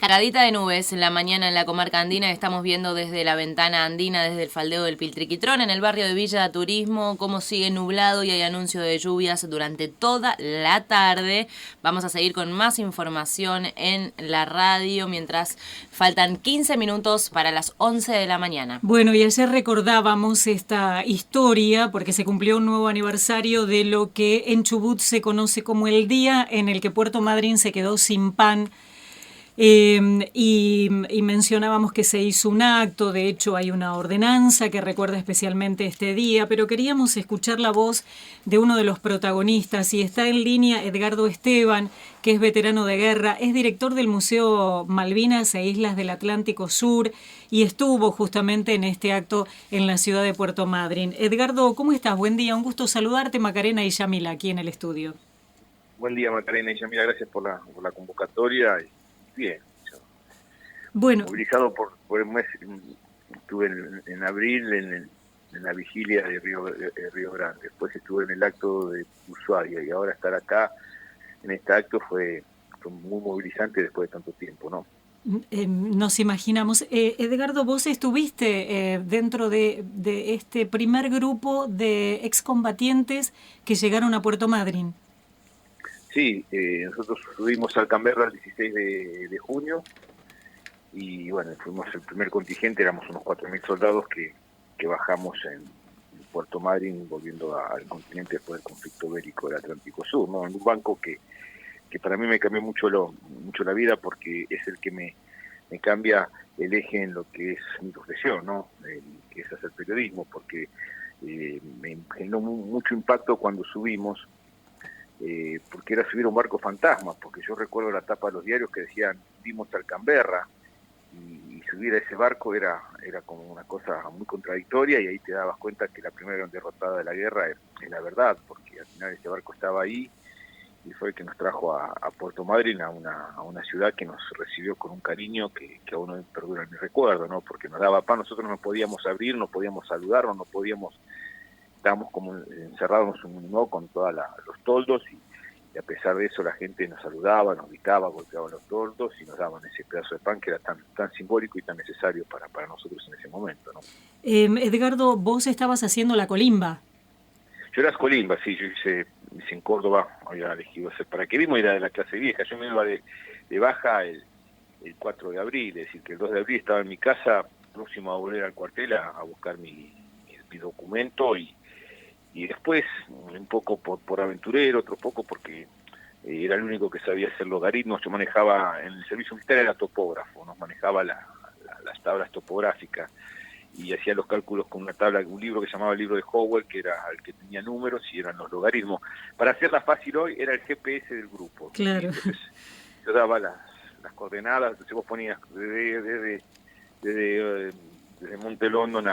Cargadita de nubes en la mañana en la comarca andina. Estamos viendo desde la ventana andina, desde el faldeo del Piltriquitrón, en el barrio de Villa Turismo, cómo sigue nublado y hay anuncio de lluvias durante toda la tarde. Vamos a seguir con más información en la radio mientras faltan 15 minutos para las 11 de la mañana. Bueno, y ayer recordábamos esta historia porque se cumplió un nuevo aniversario de lo que en Chubut se conoce como el día en el que Puerto Madryn se quedó sin pan. Y mencionábamos que se hizo un acto, de hecho hay una ordenanza que recuerda especialmente este día, pero queríamos escuchar la voz de uno de los protagonistas y está en línea Edgardo Esteban, que es veterano de guerra, es director del Museo Malvinas e Islas del Atlántico Sur y estuvo justamente en este acto en la ciudad de Puerto Madryn. Edgardo, ¿cómo estás? Buen día, un gusto saludarte, Macarena y Yamila aquí en el estudio. Buen día, Macarena y Yamila, gracias por la convocatoria. Bien, yo, Bueno, movilizado por el mes, estuve en abril en la vigilia de Río Grande, después estuve en el acto de Ushuaia y ahora estar acá en este acto fue muy movilizante después de tanto tiempo, ¿no? Nos imaginamos. Edgardo, vos estuviste dentro de este primer grupo de excombatientes que llegaron a Puerto Madryn. Sí, nosotros subimos al Canberra el 16 de junio y bueno, fuimos el primer contingente, éramos unos 4.000 soldados que bajamos en Puerto Madryn volviendo al continente después del conflicto bélico del Atlántico Sur, ¿no? En un banco que para mí me cambió mucho la vida porque es el que me cambia el eje en lo que es mi profesión, ¿no? Que es hacer periodismo, porque me generó mucho impacto cuando subimos, porque era subir a un barco fantasma, porque yo recuerdo la tapa de los diarios que decían, vimos al Canberra, y subir a ese barco era como una cosa muy contradictoria, y ahí te dabas cuenta que la primera gran derrotada de la guerra es la verdad, porque al final ese barco estaba ahí, y fue el que nos trajo a Puerto Madryn, a una ciudad que nos recibió con un cariño que aún no perdura en mi recuerdo, ¿no? Porque nos daba pan, nosotros no podíamos abrir, no podíamos saludarnos, no podíamos, estábamos como encerrados en un no con todos los toldos, y a pesar de eso la gente nos saludaba, nos gritaba, golpeaba los toldos y nos daban ese pedazo de pan que era tan simbólico y tan necesario para nosotros en ese momento, ¿no? Edgardo, vos estabas haciendo la colimba. Yo era colimba, sí, yo hice en Córdoba, había elegido hacer para que vimos, era de la clase vieja, yo me iba de baja el 4 de abril, es decir, que el 2 de abril estaba en mi casa, próximo a volver al cuartel a buscar mi documento, y después, un poco por aventurero, otro poco porque era el único que sabía hacer logaritmos, yo manejaba, en el servicio militar era topógrafo, nos manejaba las tablas topográficas, y hacía los cálculos con una tabla, un libro que se llamaba el libro de Howell, que era el que tenía números y eran los logaritmos. Para hacerla fácil hoy, era el GPS del grupo, ¿sí? Claro. Entonces yo daba las coordenadas, entonces vos ponías desde Monte London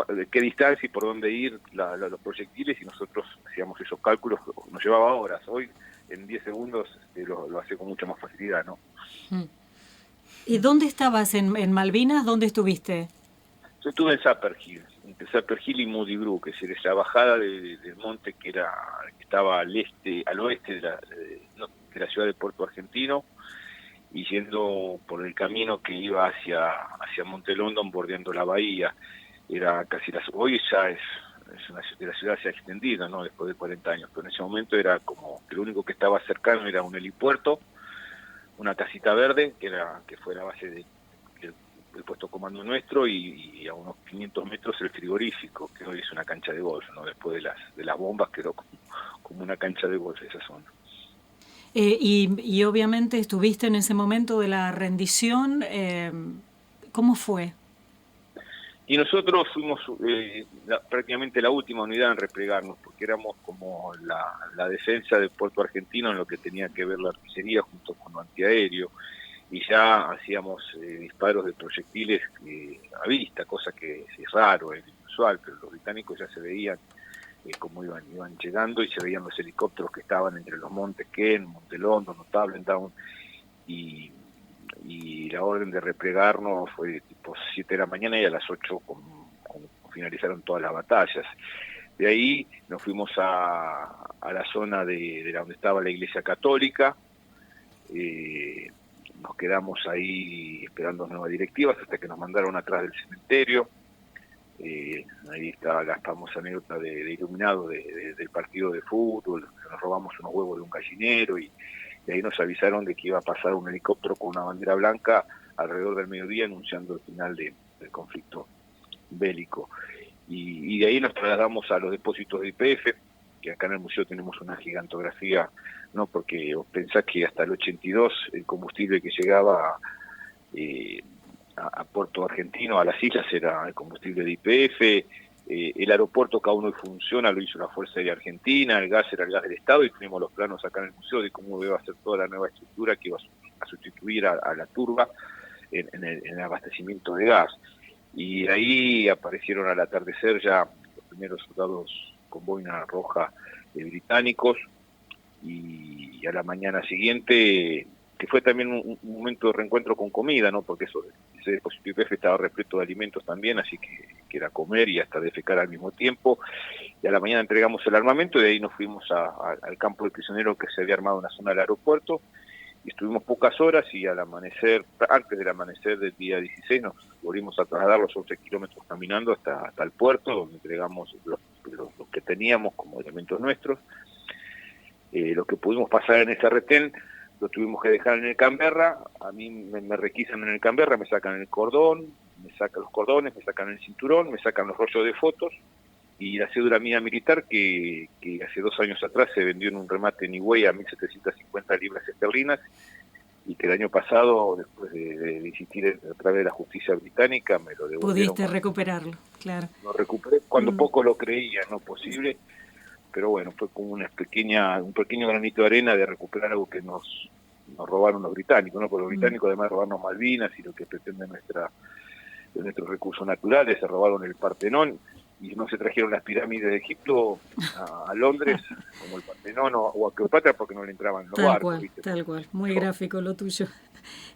de qué distancia y por dónde ir los proyectiles, y nosotros hacíamos esos cálculos, nos llevaba horas. Hoy en 10 segundos lo hace con mucha más facilidad, ¿no? ¿Y dónde estabas? ¿En Malvinas? ¿Dónde estuviste? Yo estuve en Zapper Hill, entre Zapper Hill y Moody Brook, es decir, esa bajada del monte que estaba al oeste de la ciudad de Puerto Argentino, y yendo por el camino que iba hacia Monte London, bordeando la bahía. Era casi hoy ya es la ciudad se ha extendido, ¿no? Después de 40 años, pero en ese momento era como que lo único que estaba cercano era un helipuerto, una casita verde, que fue la base del puesto comando nuestro, y a unos 500 metros el frigorífico, que hoy es una cancha de golf, ¿no? Después de las bombas quedó como una cancha de golf esa zona. Y obviamente estuviste en ese momento de la rendición. ¿Cómo fue? Y nosotros fuimos prácticamente la última unidad en replegarnos, porque éramos como la defensa del puerto argentino en lo que tenía que ver la artillería junto con lo antiaéreo, y ya hacíamos disparos de proyectiles a vista, cosa que es raro, es inusual, pero los británicos ya se veían cómo iban llegando, y se veían los helicópteros que estaban entre los montes Ken, Monte London, Notable Down, y la orden de replegarnos fue tipo 7 de la mañana, y a las 8 finalizaron todas las batallas. De ahí nos fuimos a la zona de donde estaba la iglesia católica, nos quedamos ahí esperando nuevas directivas hasta que nos mandaron atrás del cementerio. Ahí está la famosa anécdota de Iluminado del partido de fútbol, nos robamos unos huevos de un gallinero y ahí nos avisaron de que iba a pasar un helicóptero con una bandera blanca alrededor del mediodía anunciando el final del conflicto bélico. Y de ahí nos trasladamos a los depósitos de YPF, que acá en el museo tenemos una gigantografía, ¿no? Porque vos pensás que hasta el 82 el combustible que llegaba a Puerto Argentino, a las islas, era el combustible de YPF, el aeropuerto que aún hoy funciona lo hizo la Fuerza Aérea Argentina, el gas era el gas del Estado, y tenemos los planos acá en el museo de cómo iba a ser toda la nueva estructura que iba a sustituir a la turba en el abastecimiento de gas. Y ahí aparecieron al atardecer ya los primeros soldados con boina roja británicos, y a la mañana siguiente, que fue también un momento de reencuentro con comida, ¿no? Porque ese depósito YPF estaba repleto de alimentos también, así que era comer y hasta defecar al mismo tiempo. Y a la mañana entregamos el armamento y de ahí nos fuimos al campo de prisioneros que se había armado en la zona del aeropuerto. Y estuvimos pocas horas y al amanecer, antes del amanecer del día 16, nos volvimos a trasladar los 11 kilómetros caminando hasta el puerto, donde entregamos los que teníamos como elementos nuestros. Lo que pudimos pasar en ese retén lo tuvimos que dejar en el Canberra. A mí me requisan en el Canberra, me sacan el cordón, me sacan los cordones, me sacan el cinturón, me sacan los rollos de fotos y la cédula mía militar que hace 2 años atrás se vendió en un remate en Higüey a 1.750 libras esterlinas y que el año pasado, después de insistir a través de la justicia británica, me lo devolvieron. Pudiste recuperarlo, claro. Lo recuperé cuando poco lo creía, no posible, pero bueno, fue como un pequeño granito de arena de recuperar algo que nos robaron los británicos, ¿no? Porque los británicos además de robarnos Malvinas y lo que pretenden de nuestros recursos naturales, se robaron el Partenón y no se trajeron las pirámides de Egipto a Londres, como el Partenón o a Cleopatra, porque no le entraban los barcos. Tal cual, muy gráfico lo tuyo.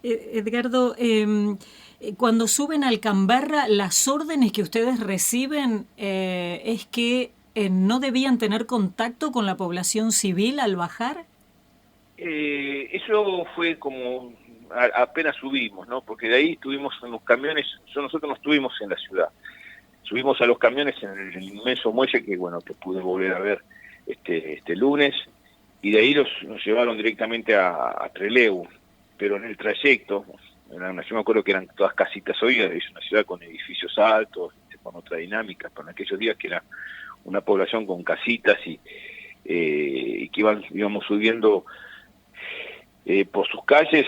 Edgardo, cuando suben al Canberra, las órdenes que ustedes reciben es que no debían tener contacto con la población civil al bajar. Eso fue como apenas subimos, ¿no? Porque de ahí estuvimos en los camiones, nosotros no estuvimos en la ciudad, subimos a los camiones en el inmenso muelle que pude volver a ver este lunes, y de ahí nos llevaron directamente a Trelew, pero en el trayecto, yo me acuerdo que eran todas casitas, hoy es una ciudad con edificios altos, con otra dinámica, pero en aquellos días que era una población con casitas y que íbamos subiendo por sus calles,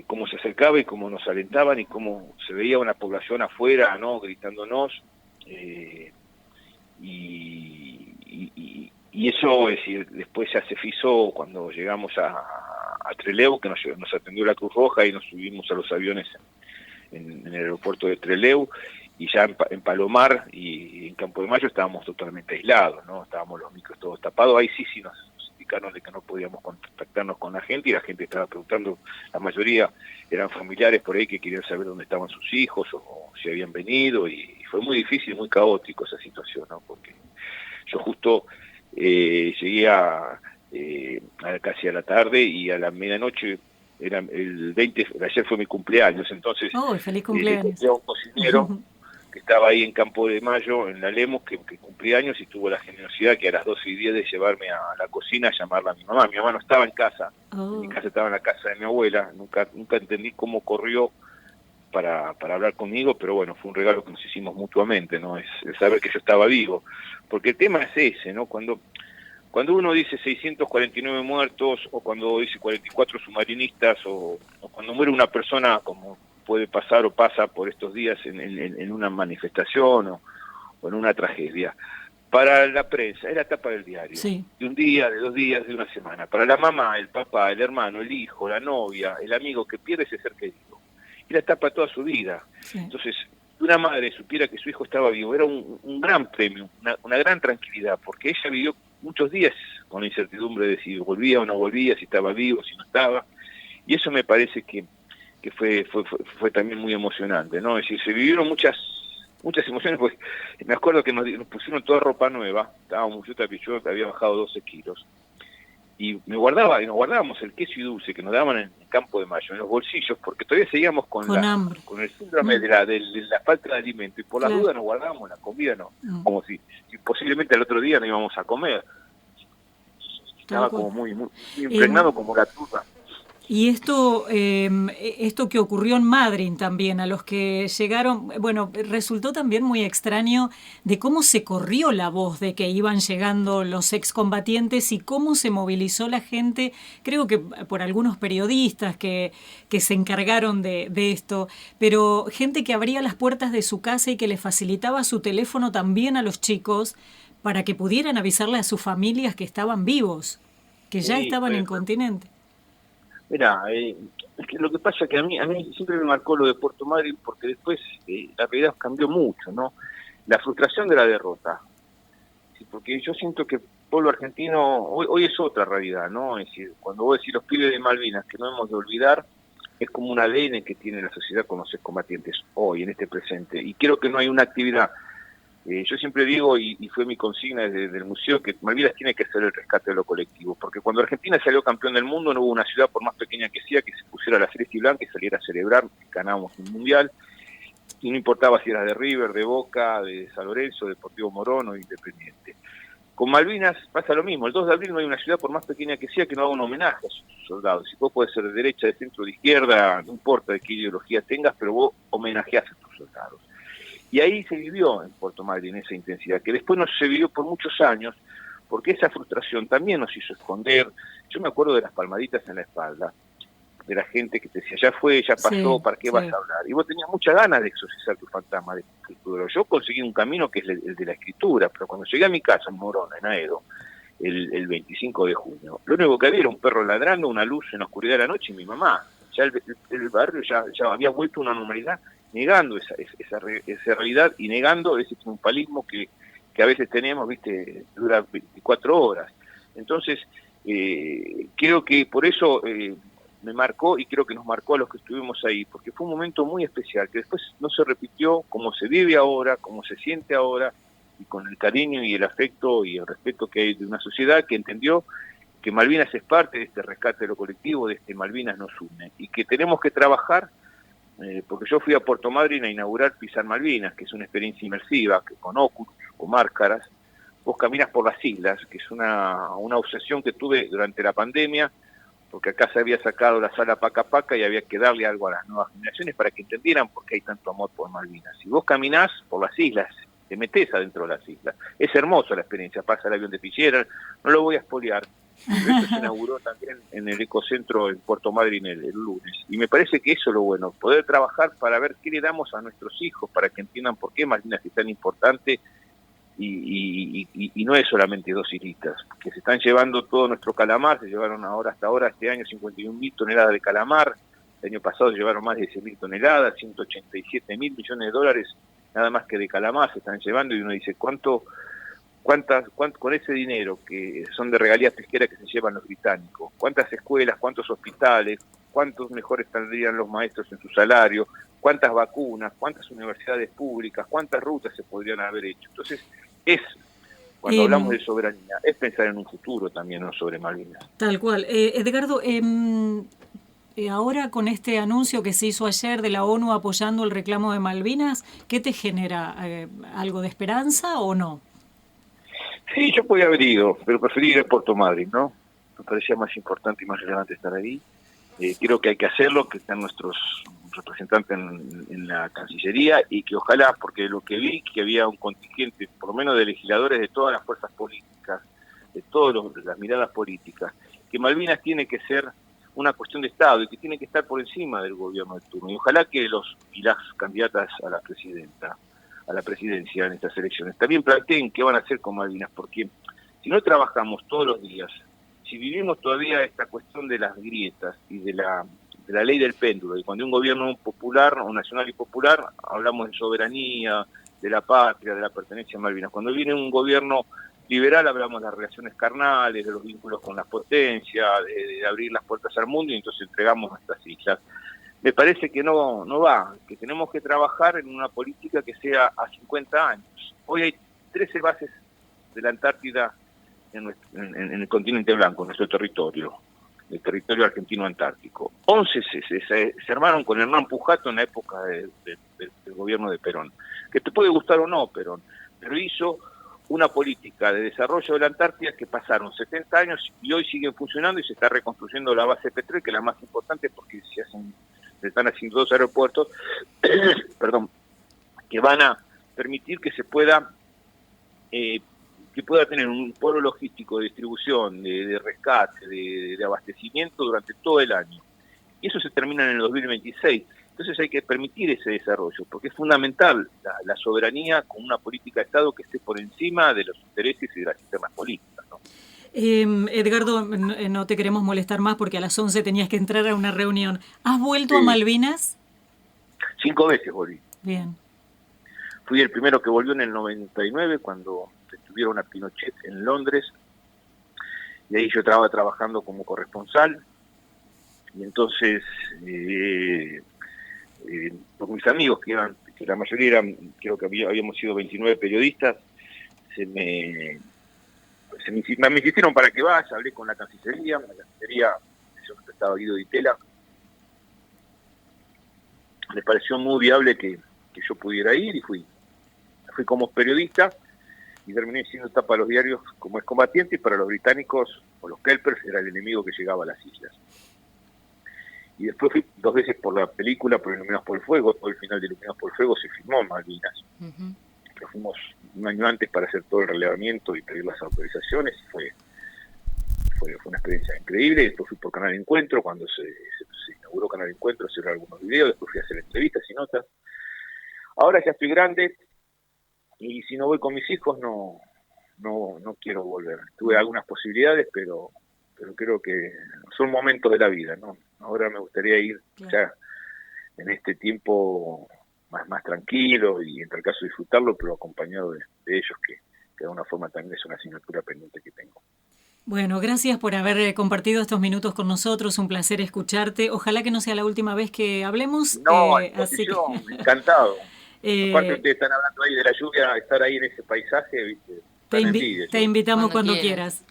cómo se acercaba y cómo nos alentaban y cómo se veía una población afuera, ¿no? Gritándonos, y eso, es decir, después ya se fizo cuando llegamos a Trelew, que nos atendió la Cruz Roja y nos subimos a los aviones en el aeropuerto de Trelew, y ya en Palomar y en Campo de Mayo estábamos totalmente aislados, ¿no? Estábamos los micros todos tapados. Ahí sí nos indicaron de que no podíamos contactarnos con la gente, y la gente estaba preguntando, la mayoría eran familiares por ahí que querían saber dónde estaban sus hijos o si habían venido, y fue muy difícil, muy caótico esa situación, ¿no? Porque yo justo llegué casi a la tarde, y a la medianoche, era el 20, ayer fue mi cumpleaños, entonces feliz cumpleaños. A un cocinero que estaba ahí en Campo de Mayo, en la Lemos, que cumplía años, y tuvo la generosidad que a las 12:10 de llevarme a la cocina a llamarla a mi mamá. Mi mamá no estaba en casa, mi casa estaba en la casa de mi abuela, nunca entendí cómo corrió para hablar conmigo, pero bueno, fue un regalo que nos hicimos mutuamente, ¿no? Es saber que yo estaba vivo, porque el tema es ese, ¿no? Cuando uno dice 649 muertos, o cuando dice 44 submarinistas, o cuando muere una persona, como puede pasar o pasa por estos días en una manifestación o en una tragedia, para la prensa es la tapa del diario, sí, de un día, de 2 días, de una semana. Para la mamá, el papá, el hermano, el hijo, la novia, el amigo que pierde ese ser querido, y la tapa toda su vida. Sí. Entonces, si una madre supiera que su hijo estaba vivo, era un gran premio, una gran tranquilidad, porque ella vivió muchos días con la incertidumbre de si volvía o no volvía, si estaba vivo, si no estaba, y eso me parece que fue también muy emocionante, ¿no? Es decir, se vivieron muchas emociones, pues me acuerdo que nos pusieron toda ropa nueva, yo había bajado 12 kilos, y nos guardábamos el queso y dulce que nos daban en el Campo de Mayo, en los bolsillos, porque todavía seguíamos con hambre. con el síndrome de la falta de alimento, y por las dudas nos guardábamos la comida, como si posiblemente al otro día no íbamos a comer. Estaba como muy impregnado como la turba. Y esto que ocurrió en Madryn también, a los que llegaron, bueno, resultó también muy extraño de cómo se corrió la voz de que iban llegando los excombatientes y cómo se movilizó la gente, creo que por algunos periodistas que se encargaron de esto, pero gente que abría las puertas de su casa y que le facilitaba su teléfono también a los chicos para que pudieran avisarle a sus familias que estaban vivos, que ya estaban en continente. Mira, es que lo que pasa es que a mí siempre me marcó lo de Puerto Madryn, porque después la realidad cambió mucho, ¿no? La frustración de la derrota. Sí, porque yo siento que el pueblo argentino hoy es otra realidad, ¿no? Es decir, cuando vos decís los pibes de Malvinas que no hemos de olvidar, es como un ADN que tiene la sociedad con los excombatientes hoy, en este presente. Y creo que no hay una actividad. Yo siempre digo, y fue mi consigna desde el museo, que Malvinas tiene que ser el rescate de lo colectivo, porque cuando Argentina salió campeón del mundo no hubo una ciudad, por más pequeña que sea, que se pusiera la celeste y blanca y saliera a celebrar que ganábamos un mundial, y no importaba si era de River, de Boca, de San Lorenzo, Deportivo Morón o Independiente. Con Malvinas pasa lo mismo, el 2 de abril no hay una ciudad, por más pequeña que sea, que no haga un homenaje a sus soldados. Si vos podés ser de derecha, de centro, de izquierda, no importa de qué ideología tengas, pero vos homenajeás a tus soldados. Y ahí se vivió en Puerto Madryn esa intensidad, que después no se vivió por muchos años, porque esa frustración también nos hizo esconder. Yo me acuerdo de las palmaditas en la espalda, de la gente que te decía, ya fue, ya pasó, ¿para qué vas a hablar? Y vos tenías muchas ganas de exorcizar tu fantasma de escritura. Yo conseguí un camino que es el de la escritura, pero cuando llegué a mi casa en Morón, en Aedo, el 25 de junio, lo único que había era un perro ladrando, una luz en la oscuridad de la noche y mi mamá. Ya el barrio ya había vuelto a una normalidad, negando esa realidad y negando ese triunfalismo que a veces tenemos, viste, dura 24 horas. Entonces, creo que por eso me marcó y creo que nos marcó a los que estuvimos ahí, porque fue un momento muy especial, que después no se repitió como se vive ahora, como se siente ahora, y con el cariño y el afecto y el respeto que hay de una sociedad que entendió que Malvinas es parte de este rescate de lo colectivo, de este Malvinas nos une, y que tenemos que trabajar. Porque yo fui a Puerto Madryn a inaugurar Pisar Malvinas, que es una experiencia inmersiva, que con Oculus, con máscaras, vos caminas por las islas, que es una obsesión que tuve durante la pandemia, porque acá se había sacado la sala Paca Paca y había que darle algo a las nuevas generaciones para que entendieran por qué hay tanto amor por Malvinas. Si vos caminás por las islas, te metés adentro de las islas. Es hermosa la experiencia, pasa el avión de Pichera, no lo voy a espolear. Esto se inauguró también en el Ecocentro en Puerto Madryn el lunes. Y me parece que eso es lo bueno, poder trabajar para ver qué le damos a nuestros hijos, para que entiendan por qué Malvinas es tan importante y no es solamente 2 islitas, que se están llevando todo nuestro calamar, se llevaron hasta ahora, este año, 51.000 toneladas de calamar, el año pasado se llevaron más de 100.000 toneladas, 187.000 millones de dólares, nada más que de calamar se están llevando, y uno dice, ¿cuánto con ese dinero que son de regalías pesqueras que se llevan los británicos, cuántas escuelas, cuántos hospitales, cuántos mejores tendrían los maestros en su salario, cuántas vacunas, cuántas universidades públicas, cuántas rutas se podrían haber hecho? Entonces, cuando hablamos de soberanía, es pensar en un futuro también, no sobre Malvinas. Tal cual. Edgardo, ahora con este anuncio que se hizo ayer de la ONU apoyando el reclamo de Malvinas, ¿qué te genera? ¿Algo de esperanza o no? Sí, yo podía haber ido, pero preferí ir a Puerto Madryn, ¿no? Me parecía más importante y más relevante estar ahí. Creo que hay que hacerlo, que están nuestros representantes en la Cancillería, y que ojalá, porque lo que vi, que había un contingente, por lo menos de legisladores de todas las fuerzas políticas, de todas las miradas políticas, que Malvinas tiene que ser una cuestión de Estado y que tiene que estar por encima del gobierno de turno. Y ojalá que los y las candidatas a la presidencia en estas elecciones también planteen qué van a hacer con Malvinas, porque si no trabajamos todos los días, si vivimos todavía esta cuestión de las grietas y de la ley del péndulo, y cuando un gobierno popular o nacional y popular hablamos de soberanía, de la patria, de la pertenencia a Malvinas, cuando viene un gobierno liberal hablamos de las relaciones carnales, de los vínculos con las potencias, de abrir las puertas al mundo, y entonces entregamos nuestras islas. Me parece que no va, que tenemos que trabajar en una política que sea a 50 años. Hoy hay 13 bases de la Antártida en el continente blanco, en nuestro territorio, el territorio argentino-antártico. 11 se armaron con Hernán Pujato en la época del gobierno de Perón, que te puede gustar o no Perón, pero hizo una política de desarrollo de la Antártida que pasaron 70 años y hoy siguen funcionando y se está reconstruyendo la base Petrel, que es la más importante porque se están haciendo 2 aeropuertos perdón, que van a permitir que se pueda tener un polo logístico de distribución, de rescate, de abastecimiento durante todo el año. Y eso se termina en el 2026. Entonces hay que permitir ese desarrollo, porque es fundamental la soberanía con una política de Estado que esté por encima de los intereses y de las sistemas políticas, ¿no? Edgardo, no te queremos molestar más porque a las 11 tenías que entrar a una reunión. ¿Has vuelto Sí. a Malvinas? 5 veces volví. Bien. Fui el primero que volvió en el 99, cuando detuvieron a Pinochet en Londres, y ahí yo estaba trabajando como corresponsal, y entonces con mis amigos, que la mayoría eran, creo que habíamos sido 29 periodistas, me insistieron para que vaya, hablé con la Cancillería, yo estaba Guido Di Tella, les pareció muy viable que yo pudiera ir y fui como periodista y terminé siendo tapa de los diarios como excombatiente, y para los británicos o los Kelpers era el enemigo que llegaba a las islas. Y después fui 2 veces por la película, por Iluminados por el Fuego. Todo el final de Iluminados por el Fuego se filmó en Malvinas. Uh-huh. Pero fuimos un año antes para hacer todo el relevamiento y pedir las autorizaciones. Fue una experiencia increíble. Después fui por Canal Encuentro, cuando se inauguró Canal Encuentro, hacer algunos videos. Después fui a hacer entrevistas y notas. Ahora ya estoy grande y si no voy con mis hijos no quiero volver. Tuve algunas posibilidades, pero creo que son momentos de la vida, ¿no? Ahora me gustaría ir ya en este tiempo más tranquilo y en tal caso disfrutarlo, pero acompañado de ellos, que de alguna forma también es una asignatura pendiente que tengo. Bueno, gracias por haber compartido estos minutos con nosotros, un placer escucharte. Ojalá que no sea la última vez que hablemos. No, así que... encantado. Aparte ustedes están hablando ahí de la lluvia, estar ahí en ese paisaje, ¿viste? Te invitamos cuando quieras.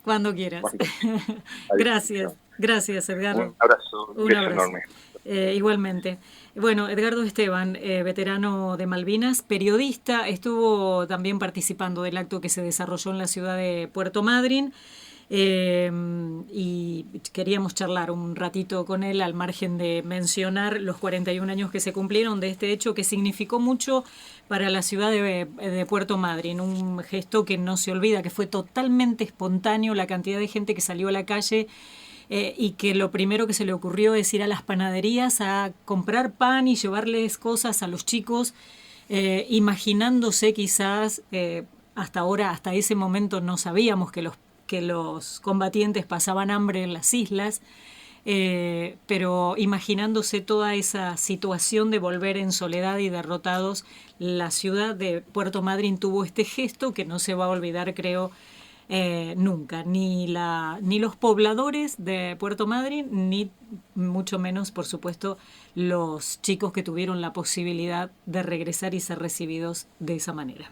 Gracias Edgardo. Un abrazo, enorme. Igualmente. Bueno, Edgardo Esteban, veterano de Malvinas, periodista, estuvo también participando del acto que se desarrolló en la ciudad de Puerto Madryn. Y queríamos charlar un ratito con él al margen de mencionar los 41 años que se cumplieron de este hecho que significó mucho para la ciudad de Puerto Madryn, un gesto que no se olvida, que fue totalmente espontáneo, la cantidad de gente que salió a la calle y que lo primero que se le ocurrió es ir a las panaderías a comprar pan y llevarles cosas a los chicos, imaginándose quizás, hasta ese momento no sabíamos que los combatientes pasaban hambre en las islas, pero imaginándose toda esa situación de volver en soledad y derrotados, la ciudad de Puerto Madryn tuvo este gesto que no se va a olvidar, creo, nunca, ni los pobladores de Puerto Madryn, ni mucho menos, por supuesto, los chicos que tuvieron la posibilidad de regresar y ser recibidos de esa manera.